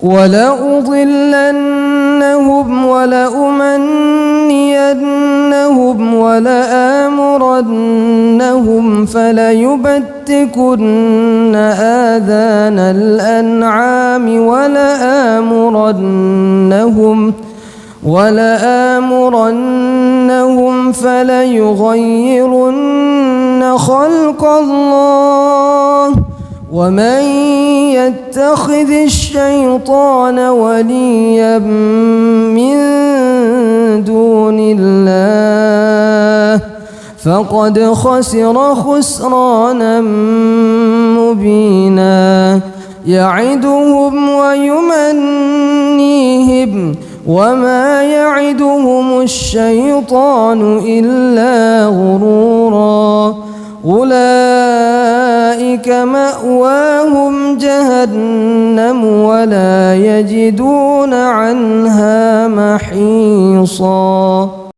ولأضلنهم ولأمنينهم ولآمرنهم فليبتكن آذان الأنعام ولآمرنهم فليغيرن خلق الله ومن يتخذ الشيطان وليا من دون الله فقد خسر خسرانا مبينا يعدهم ويمنيهم وما يعدهم الشيطان إلا غرورا أولئك مأواهم جهنم ولا يجدون عنها محيصا.